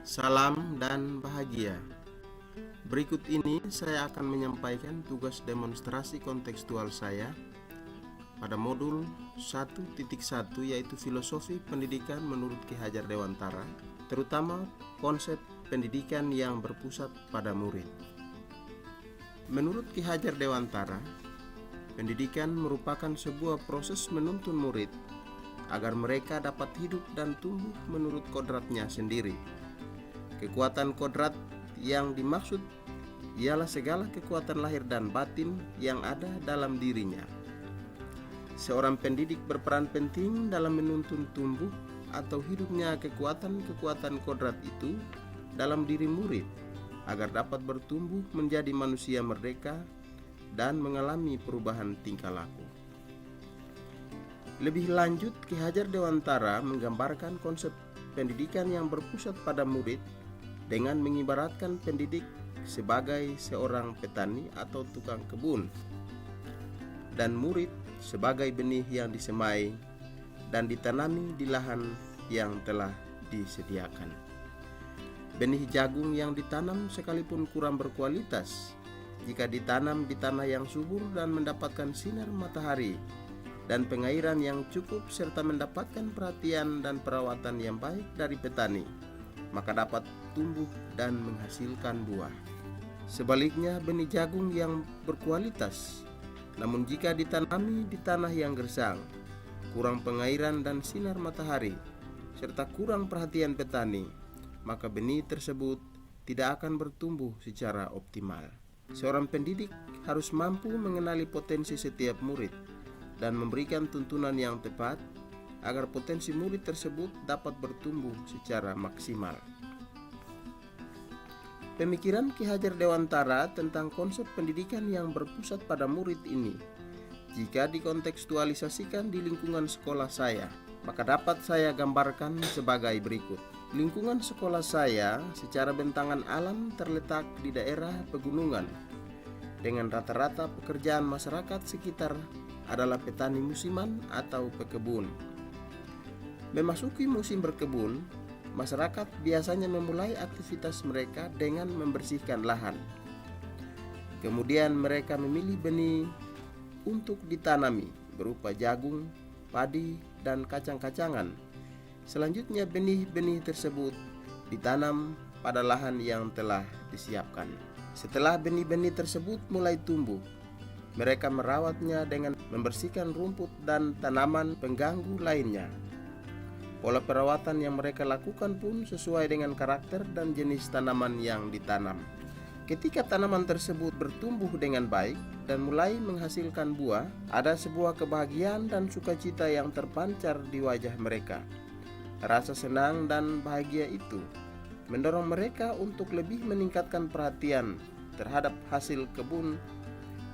Salam dan bahagia. Berikut ini saya akan menyampaikan tugas demonstrasi kontekstual saya pada modul 1.1 yaitu filosofi pendidikan menurut Ki Hajar Dewantara, terutama konsep pendidikan yang berpusat pada murid. Menurut Ki Hajar Dewantara, pendidikan merupakan sebuah proses menuntun murid agar mereka dapat hidup dan tumbuh menurut kodratnya sendiri. Kekuatan kodrat yang dimaksud ialah segala kekuatan lahir dan batin yang ada dalam dirinya. Seorang pendidik berperan penting dalam menuntun tumbuh atau hidupnya kekuatan-kekuatan kodrat itu dalam diri murid agar dapat bertumbuh menjadi manusia merdeka dan mengalami perubahan tingkah laku. Lebih lanjut, Ki Hajar Dewantara menggambarkan konsep pendidikan yang berpusat pada murid dengan mengibaratkan pendidik sebagai seorang petani atau tukang kebun, dan murid sebagai benih yang disemai dan ditanami di lahan yang telah disediakan. Benih jagung yang ditanam sekalipun kurang berkualitas, jika ditanam di tanah yang subur dan mendapatkan sinar matahari dan pengairan yang cukup serta mendapatkan perhatian dan perawatan yang baik dari petani, maka dapat tumbuh dan menghasilkan buah. Sebaliknya, benih jagung yang berkualitas, namun jika ditanami di tanah yang gersang, kurang pengairan dan sinar matahari, serta kurang perhatian petani, maka benih tersebut tidak akan bertumbuh secara optimal. Seorang pendidik harus mampu mengenali potensi setiap murid dan memberikan tuntunan yang tepat agar potensi murid tersebut dapat bertumbuh secara maksimal. Pemikiran Ki Hajar Dewantara tentang konsep pendidikan yang berpusat pada murid ini, jika dikontekstualisasikan di lingkungan sekolah saya, maka dapat saya gambarkan sebagai berikut. Lingkungan sekolah saya secara bentangan alam terletak di daerah pegunungan, dengan rata-rata pekerjaan masyarakat sekitar adalah petani musiman atau pekebun. Memasuki musim berkebun, masyarakat biasanya memulai aktivitas mereka dengan membersihkan lahan. Kemudian mereka memilih benih untuk ditanami berupa jagung, padi, dan kacang-kacangan. Selanjutnya benih-benih tersebut ditanam pada lahan yang telah disiapkan. Setelah benih-benih tersebut mulai tumbuh, mereka merawatnya dengan membersihkan rumput dan tanaman pengganggu lainnya. Pola perawatan yang mereka lakukan pun sesuai dengan karakter dan jenis tanaman yang ditanam. Ketika tanaman tersebut bertumbuh dengan baik dan mulai menghasilkan buah, ada sebuah kebahagiaan dan sukacita yang terpancar di wajah mereka. Rasa senang dan bahagia itu mendorong mereka untuk lebih meningkatkan perhatian terhadap hasil kebun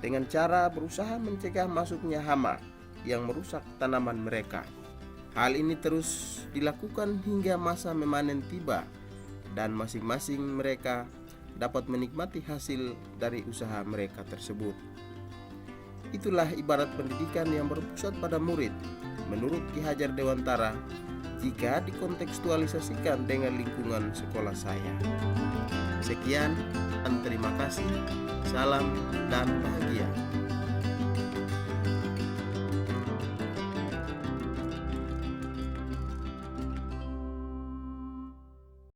dengan cara berusaha mencegah masuknya hama yang merusak tanaman mereka. Hal ini terus dilakukan hingga masa memanen tiba dan masing-masing mereka dapat menikmati hasil dari usaha mereka tersebut. Itulah ibarat pendidikan yang berpusat pada murid menurut Ki Hajar Dewantara jika dikontekstualisasikan dengan lingkungan sekolah saya. Sekian dan terima kasih. Salam dan bahagia.